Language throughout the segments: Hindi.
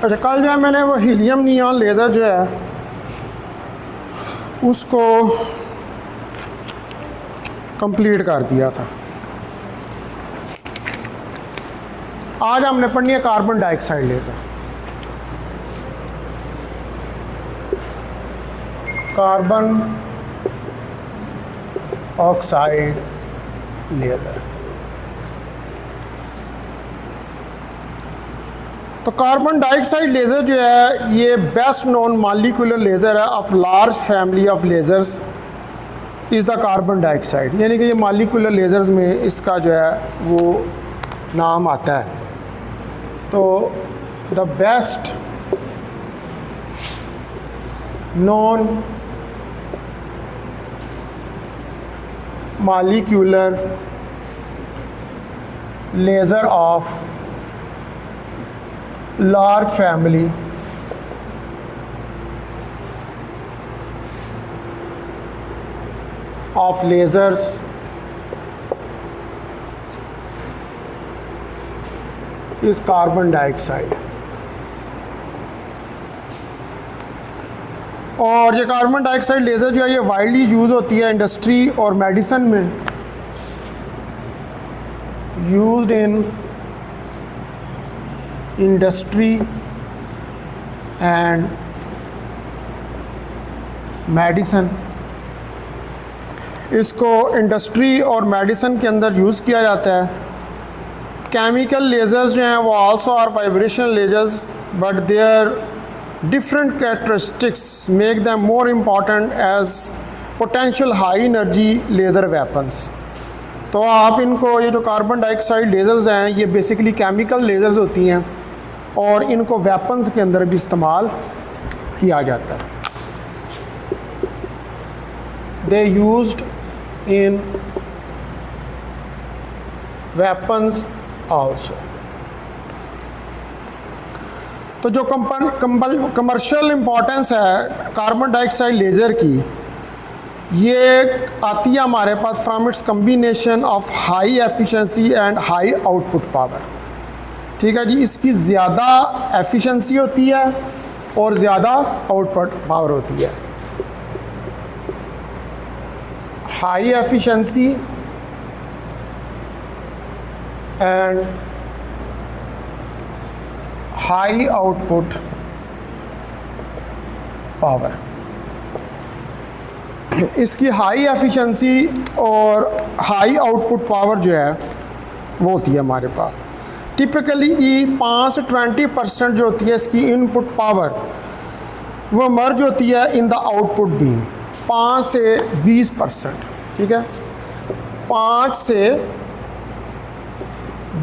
अच्छा, कल जो है मैंने वो हीलियम नियॉन लेज़र जो है उसको कंप्लीट कर दिया था। आज हमने पढ़नी है carbon dioxide laser. Carbon oxide laser. तो कार्बन डाइऑक्साइड लेज़र जो है ये बेस्ट नोन मॉलिक्यूलर लेज़र है of large family of lasers is the carbon dioxide, यानी कि ये मॉलिक्यूलर लेज़र्स में इसका जो है वो नाम आता है। तो the best non molecular laser of large family of lasers is carbon dioxide. और ये कार्बन डाइऑक्साइड लेज़र जो है ये वाइडली यूज़ होती है इंडस्ट्री और मेडिसिन में, used in industry and medicine. इसको इंडस्ट्री और मेडिसिन के अंदर यूज़ किया जाता है। केमिकल लेज़र्स जो हैं वो also are vibrational lasers but their different characteristics make them more important as potential high energy laser weapons. तो आप इनको, ये जो कार्बन डाइऑक्साइड लेज़र्स हैं ये बेसिकली केमिकल लेज़र्स होती हैं और इनको वेपन्स के अंदर भी इस्तेमाल किया जाता है। They used in weapons also। तो जो कमर्शियल इम्पोर्टेंस है कार्बन डाइऑक्साइड लेज़र की, ये आती है हमारे पास from its combination of high efficiency and high output power. ठीक है जी, इसकी ज़्यादा एफिशिएंसी होती है और ज़्यादा आउटपुट पावर होती है। High efficiency and high output power. इसकी हाई एफिशिएंसी और हाई आउटपुट पावर जो है वो होती है हमारे पास टिपिकली 5 से 20% जो होती है इसकी इनपुट पावर वो मर्ज होती है इन द आउटपुट बीम 5 से 20%। ठीक है, 5 से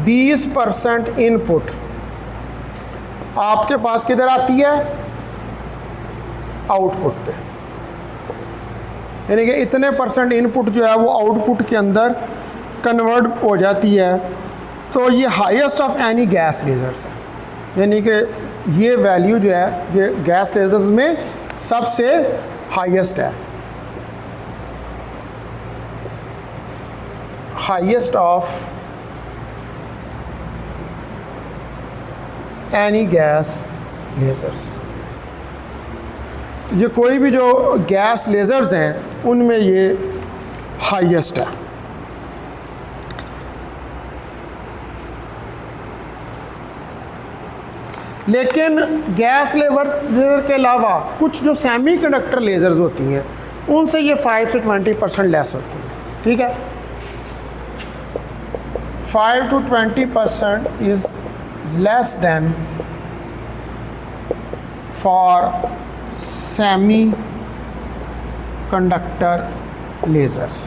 20% इनपुट आपके पास किधर आती है, आउटपुट पे। यानी कि इतने परसेंट इनपुट जो है वो आउटपुट के अंदर कन्वर्ट हो जाती है। तो ये highest of any gas lasers है, यानी कि ये वैल्यू जो है ये गैस लेज़र्स में सबसे हाईएस्ट है। Highest of any gas lasers. तो ये कोई भी जो गैस लेज़र्स हैं उनमें ये हाईएस्ट है। लेकिन गैस लेज़र के अलावा कुछ जो सेमीकंडक्टर लेज़र्स होती हैं उनसे ये 5 से 20% लेस होती है। ठीक है, 5 to 20% is less than for semiconductor lasers।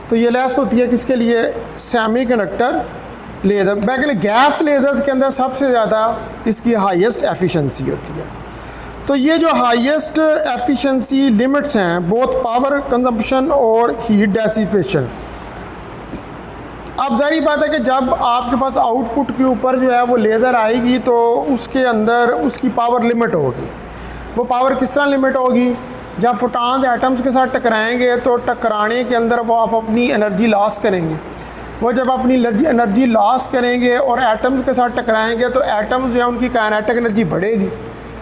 तो ये लेस होती है किसके लिए, semiconductor laser. Backley gas lasers के अंदर सबसे ज़्यादा इसकी हाईएस्ट एफिशिएंसी होती है। तो ये जो हाईएस्ट एफिशिएंसी लिमिट्स हैं बोथ पावर कंजम्पशन और हीट डेसिपेशन। अब ज़ाहिर बात है कि जब आपके पास आउटपुट के ऊपर जो है वो लेज़र आएगी तो उसके अंदर उसकी पावर लिमिट होगी। वो पावर किस तरह लिमिट होगी, जब फोटॉन्स एटम्स के साथ टकराएंगे तो टकराने के अंदर वो आप अपनी एनर्जी लॉस करेंगे। वो जब अपनी एनर्जी लॉस करेंगे और एटम्स के साथ टकराएंगे तो एटम्स जो है उनकी काइनेटिक एनर्जी बढ़ेगी।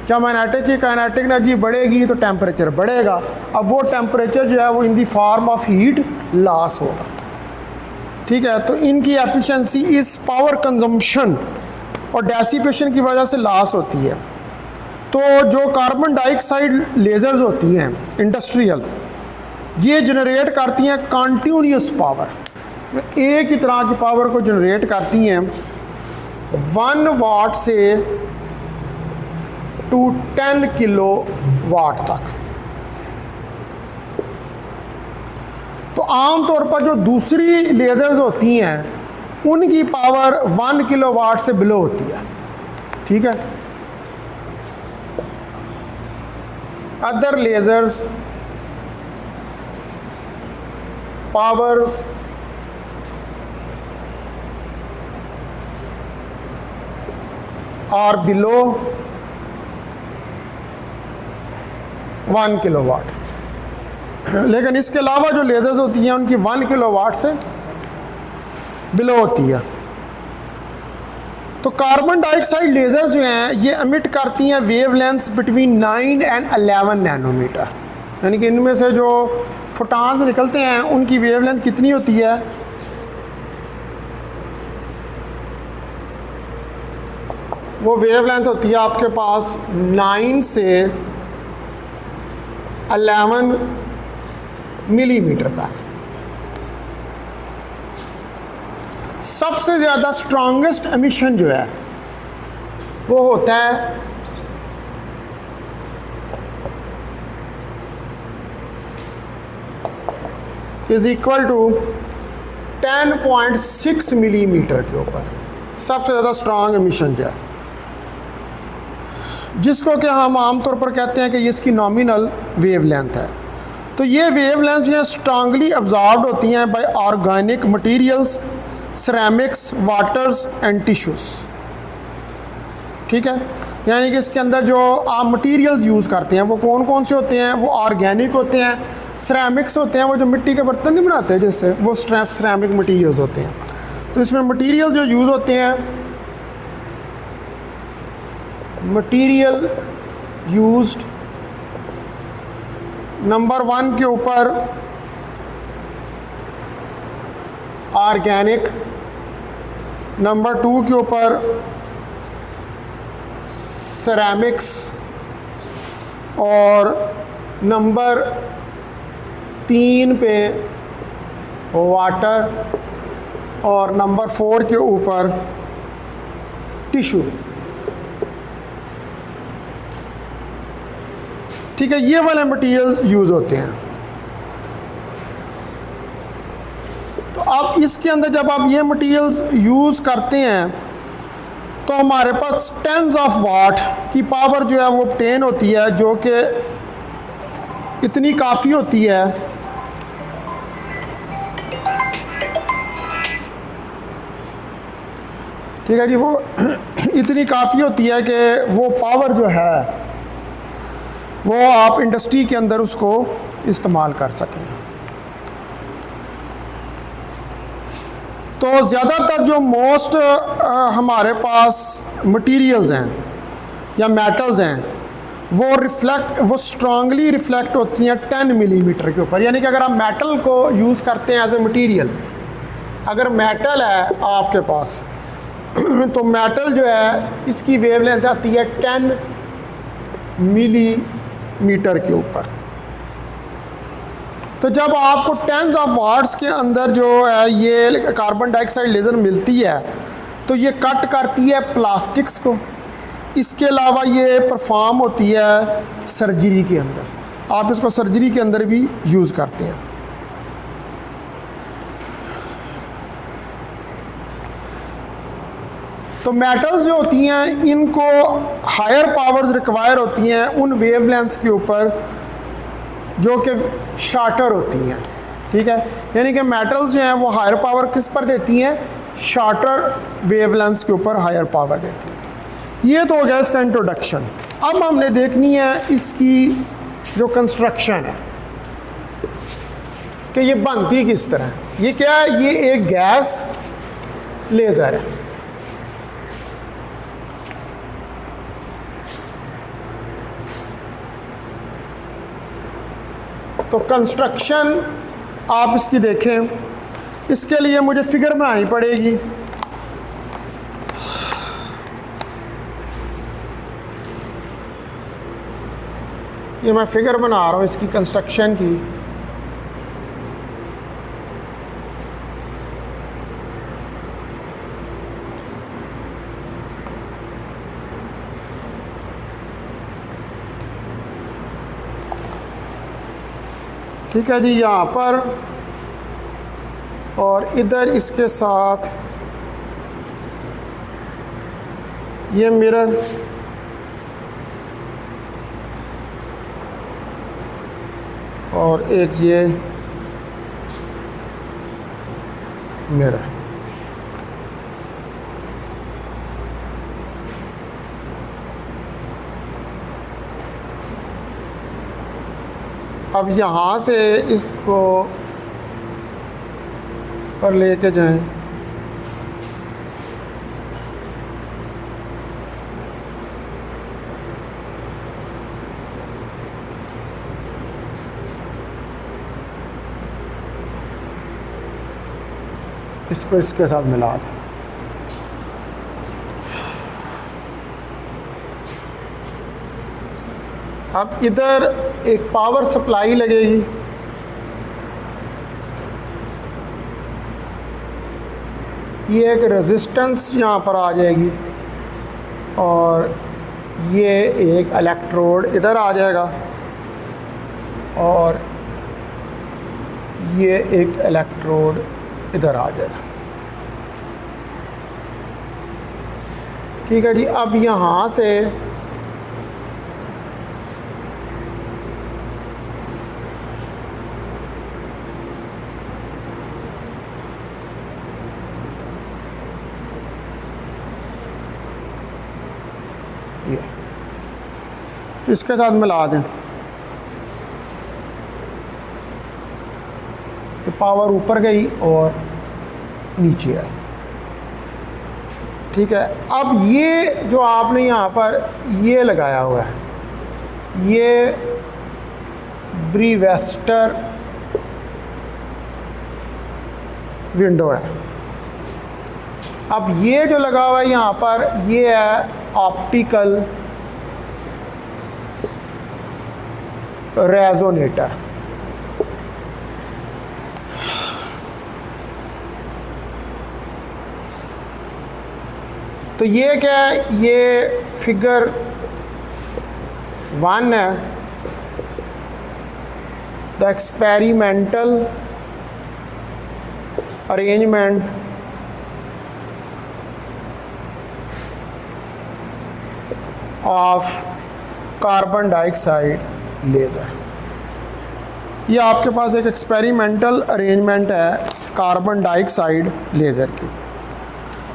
जब काइनेटिक एनर्जी बढ़ेगी तो टेम्परेचर बढ़ेगा। अब वो टेम्परेचर जो है वो in the form of heat loss होगा। ठीक है, तो इनकी एफिशिएंसी इस पावर कंजम्पशन और डेसिपेशन की वजह से लॉस होती है। तो जो कार्बन डाइऑक्साइड लेज़र्स होती हैं इंडस्ट्रियल, ये जनरेट करती हैं कॉन्टिन्यूस पावर, एक ही तरह की पावर को जनरेट करती हैं 1 वाट से टू 10 किलो वाट तक। तो आमतौर पर जो दूसरी लेज़र्स होती हैं उनकी पावर 1 किलो वाट से बिलो होती है। ठीक है, other lasers powers are below 1 kilowatt, लेकिन इसके अलावा जो लेज़र्स होती हैं उनकी 1 किलो वाट से बिलो होती है। तो कार्बन डाइऑक्साइड लेज़र जो हैं ये एमिट करती हैं वेवलेंथ्स बिटवीन 9 एंड 11 नैनोमीटर, यानी कि इनमें से जो फोटॉन्स निकलते हैं उनकी वेवलेंथ कितनी होती है, वो वेवलेंथ होती है आपके पास 9 से 11 मिलीमीटर तक। सबसे ज़्यादा स्ट्रॉन्गेस्ट एमिशन जो है वो होता है इज इक्वल टू 10.6 मिलीमीटर के ऊपर। सबसे ज़्यादा स्ट्रॉन्ग एमिशन जो है, जिसको कि हम आमतौर पर कहते हैं कि ये इसकी नॉमिनल वेवलेंथ है। तो ये वेवलेंथ जो है स्ट्रांगली अब्जॉर्ब्ड होती हैं by organic materials, ceramics, waters and tissues. ठीक है, यानी कि इसके अंदर जो आप मटेरियल्स यूज़ करते हैं वो कौन कौन से होते हैं, वो ऑर्गेनिक होते हैं, सिरेमिक्स होते हैं, वो जो मिट्टी के बर्तन नहीं बनाते जिससे, वो सिरेमिक मटेरियल्स होते हैं। तो इसमें मटेरियल जो यूज़ होते हैं, मटेरियल यूज्ड नंबर 1 के ऊपर ऑर्गेनिक, नंबर 2 के ऊपर सिरेमिक्स और नंबर 3 पे वाटर और नंबर 4 के ऊपर टिश्यू। ठीक है, ये वाले मटेरियल्स यूज़ होते हैं। तो अब इसके अंदर जब आप ये मटेरियल्स यूज़ करते हैं तो हमारे पास टेंस ऑफ वाट की पावर जो है वो ऑब्टेन होती है, जो कि इतनी काफ़ी होती है ठीक है जी, वो इतनी काफ़ी होती है कि वो पावर जो है वो आप इंडस्ट्री के अंदर उसको इस्तेमाल कर सकें। तो ज़्यादातर जो मोस्ट हमारे पास मटेरियल्स हैं या मेटल्स हैं वो स्ट्रांगली रिफ्लेक्ट होती हैं 10 मिलीमीटर के ऊपर। यानी कि अगर आप मेटल को यूज़ करते हैं एज ए मटीरियल, अगर मेटल है आपके पास तो मेटल जो है इसकी वेवलेंथ आती है 10 मिलीमीटर के ऊपर। तो जब आपको टेंस ऑफ वाट्स के अंदर जो है ये कार्बन डाइऑक्साइड लेज़र मिलती है तो ये कट करती है प्लास्टिक्स को। इसके अलावा ये परफॉर्म होती है सर्जरी के अंदर, आप इसको सर्जरी के अंदर भी यूज़ करते हैं। तो मेटल्स जो होती हैं इनको हायर पावर्स रिक्वायर होती हैं उन वेवलेंथ्स के ऊपर जो कि शॉर्टर होती हैं। ठीक है, यानी कि मेटल्स जो हैं वो हायर पावर किस पर देती हैं, शॉर्टर वेवलेंथ्स के ऊपर हायर पावर देती हैं। ये तो हो गया इसका इंट्रोडक्शन। अब हमने देखनी है इसकी जो कंस्ट्रक्शन है कि ये बनती किस तरह है। ये क्या है? ये एक गैस लेज़र है। तो कंस्ट्रक्शन आप इसकी देखें, इसके लिए मुझे फिगर बनानी पड़ेगी। ये मैं फिगर बना रहा हूँ इसकी कंस्ट्रक्शन की। ठीक है जी, यहाँ पर और इधर इसके साथ ये मिरर, और एक ये मिरर। अब यहाँ से इसको पर लेके जाएं, इसको इसके साथ मिला दें। अब इधर एक पावर सप्लाई लगेगी, ये एक रेजिस्टेंस यहाँ पर आ जाएगी, और ये एक इलेक्ट्रोड इधर आ जाएगा, और ये एक इलेक्ट्रोड इधर आ जाएगा। ठीक है जी। अब यहाँ से ये इसके साथ मिला दें। तो पावर ऊपर गई और नीचे आई। ठीक है। अब ये जो आपने यहाँ पर ये लगाया हुआ है, ये ब्रीवेस्टर विंडो है। अब ये जो लगा हुआ है यहाँ पर, ये है ऑप्टिकल रेजोनेटर। तो ये क्या है? ये फिगर 1 है, the experimental arrangement of carbon dioxide laser. ये आपके पास एक एक्सपेरिमेंटल अरेंजमेंट है कार्बन डाइऑक्साइड लेज़र की।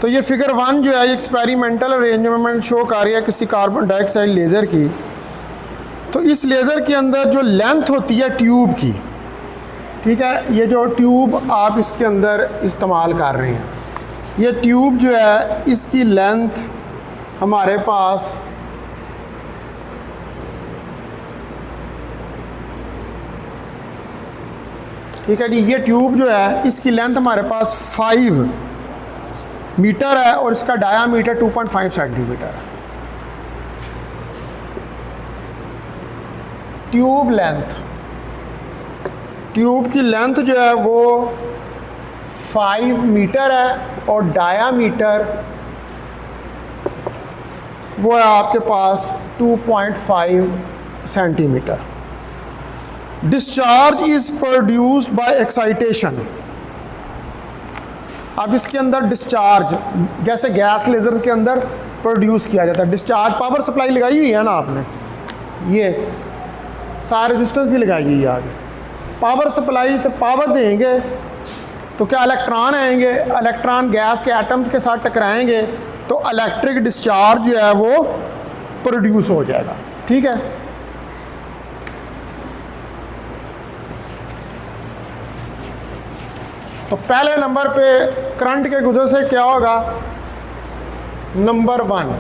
तो ये फिगर 1 जो है, ये एक्सपेरिमेंटल अरेंजमेंट शो कर रही है किसी कार्बन डाइऑक्साइड लेज़र की। तो इस लेज़र के अंदर जो लेंथ होती है ट्यूब की, ठीक है, ये जो ट्यूब आप इसके अंदर इस्तेमाल कर रहे हैं, ये ट्यूब जो है इसकी लेंथ हमारे पास ठीक है जी, ये ट्यूब जो है इसकी लेंथ हमारे पास 5 मीटर है और इसका डायामीटर 2.5 सेंटीमीटर है। ट्यूब लेंथ, ट्यूब की लेंथ जो है वो 5 मीटर है और डायामीटर वो है आपके पास 2.5 centimetre. Discharge is produced by excitation. अब इसके अंदर डिस्चार्ज जैसे गैस लेज़र के अंदर प्रोड्यूस किया जाता है। डिस्चार्ज, पावर सप्लाई लगाई हुई है ना आपने, ये सारे रेजिस्टेंस भी लगाई हुई है आगे। पावर सप्लाई से पावर देंगे तो क्या इलेक्ट्रॉन आएंगे, इलेक्ट्रॉन गैस के एटम्स के साथ टकराएंगे तो इलेक्ट्रिक डिस्चार्ज जो है वो प्रोड्यूस हो जाएगा। ठीक है। तो पहले नंबर पे करंट के गुजर से क्या होगा, number 1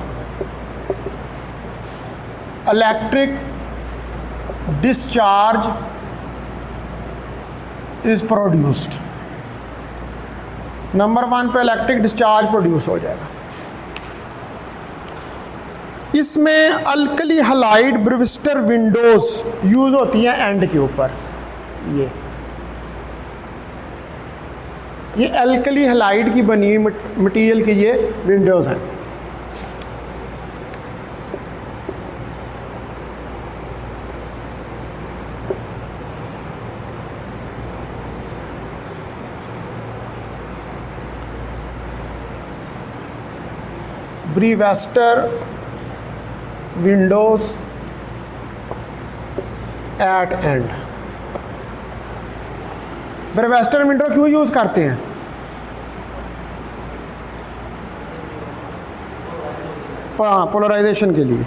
electric discharge is produced. Number 1 पे इलेक्ट्रिक डिस्चार्ज प्रोड्यूस हो जाएगा। इसमें अल्कली हैलाइड ब्रिविस्टर विंडोज यूज होती हैं एंड के ऊपर। ये अल्कली हैलाइड की बनी हुई मटेरियल की ये विंडोज हैं। ब्रीवेस्टर विंडोज एट एंड। ब्रीवेस्टर विंडो क्यों यूज करते हैं? पोलराइजेशन के लिए।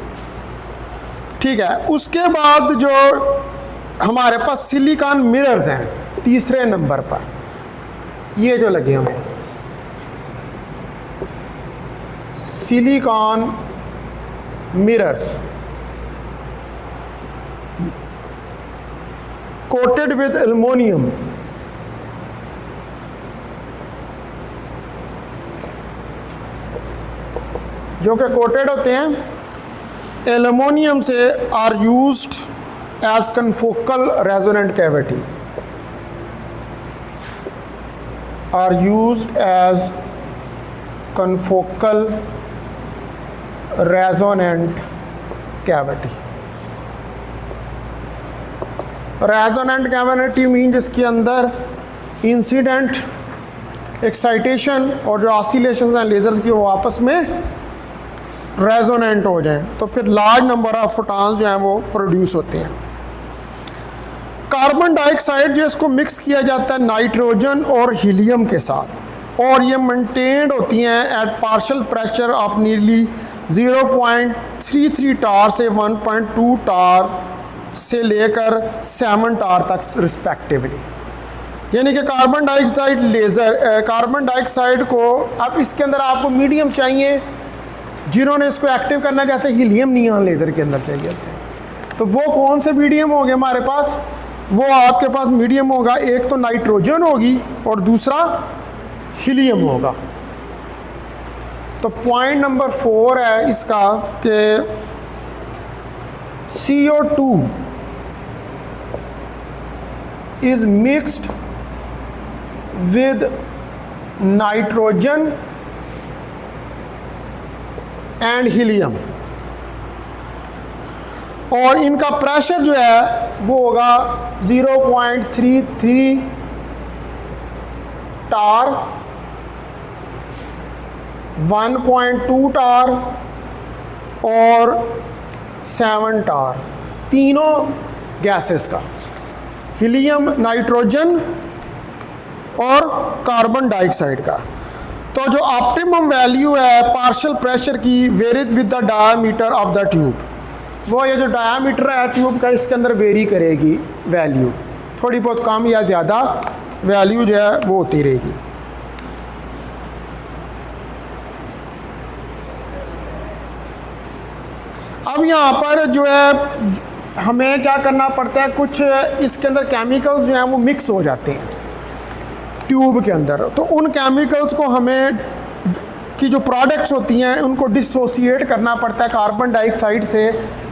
ठीक है, उसके बाद जो हमारे पास सिलिकॉन मिरर्स हैं तीसरे नंबर पर, ये जो लगे हुए हैं silicon mirrors coated with aluminium. जो कि कोटेड होते हैं एल्युमिनियम से, are used as confocal resonant cavity, are used as confocal resonant cavity. Resonant cavity mean जिसके अंदर इंसिडेंट एक्साइटेशन और जो ऑसिलेशन हैं लेजर्स की वो आपस में रेजोनेंट हो जाएं, तो फिर लार्ज नंबर ऑफ फोटॉन्स जो हैं वो प्रोड्यूस होते हैं। कार्बन डाइऑक्साइड जो इसको मिक्स किया जाता है नाइट्रोजन और हीलियम के साथ, और ये मेंटेन्ड होती हैं at partial pressure of nearly 0.33 torr से 1.2 टार से लेकर 7 टार तक रिस्पेक्टिवली। यानी कि carbon dioxide laser, carbon dioxide को अब इसके अंदर आपको मीडियम चाहिए जिन्होंने इसको एक्टिव करना, जैसे हीलियम नियॉन लेज़र के अंदर चाहिए होते हैं। तो वो कौन से मीडियम हो गए हमारे पास? वो आपके पास मीडियम होगा, एक तो नाइट्रोजन होगी और दूसरा हीलियम होगा। तो पॉइंट नंबर 4 है इसका कि CO2 is mixed with nitrogen and helium, और इनका प्रेशर जो है वो होगा 0.33 टार, 1.2 टार और 7 टार, तीनों गैसेस का, हीलियम, नाइट्रोजन और कार्बन डाइऑक्साइड का। तो जो ऑप्टिमम वैल्यू है पार्शियल प्रेशर की varied with the diameter of the tube, वो ये जो डायामीटर है ट्यूब का इसके अंदर वेरी करेगी वैल्यू, थोड़ी बहुत कम या ज़्यादा वैल्यू जो है वो होती रहेगी। अब यहाँ पर जो है हमें क्या करना पड़ता है, कुछ इसके अंदर केमिकल्स जो हैं वो मिक्स हो जाते हैं ट्यूब के अंदर, तो उन केमिकल्स को हमें की जो प्रोडक्ट्स होती हैं उनको डिसोसिएट करना पड़ता है कार्बन डाइऑक्साइड से,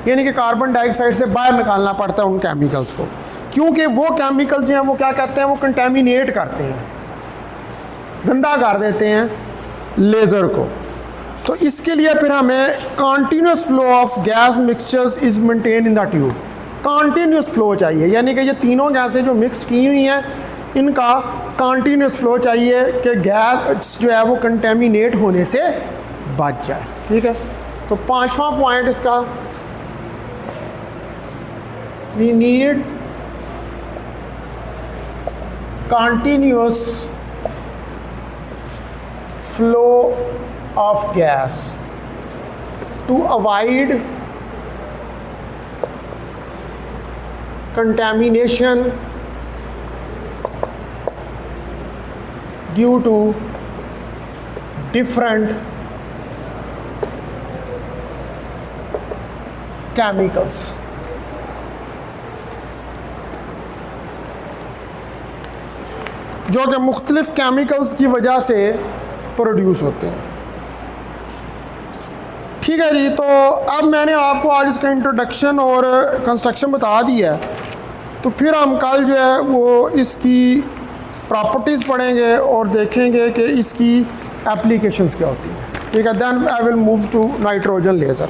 यानी कि कार्बन डाइऑक्साइड से बाहर निकालना पड़ता है उन केमिकल्स को, क्योंकि वो केमिकल्स जो हैं वो क्या कहते हैं, वो कंटेमिनेट करते हैं, गंदा कर देते हैं लेज़र को। तो इसके लिए फिर हमें continuous flow of gas mixtures is maintain in the tube, continuous flow चाहिए, यानी कि ये तीनों गैसें जो मिक्स की हुई हैं इनका कॉन्टीन्यूस फ्लो चाहिए कि गैस जो है वो कंटेमिनेट होने से बच जाए। ठीक है, तो 5वां पॉइंट इसका, we need continuous flow of gas to avoid contamination due to different chemicals. जो कि मुख्तलिफ केमिकल्स की वजह से प्रोड्यूस होते हैं। ठीक है जी, तो अब मैंने आपको आज इसका इंट्रोडक्शन और कंस्ट्रक्शन बता दिया है, तो फिर हम कल जो है वो इसकी प्रॉपर्टीज़ पढ़ेंगे और देखेंगे कि इसकी एप्लीकेशंस क्या होती हैं। ठीक है, then I will move to nitrogen laser.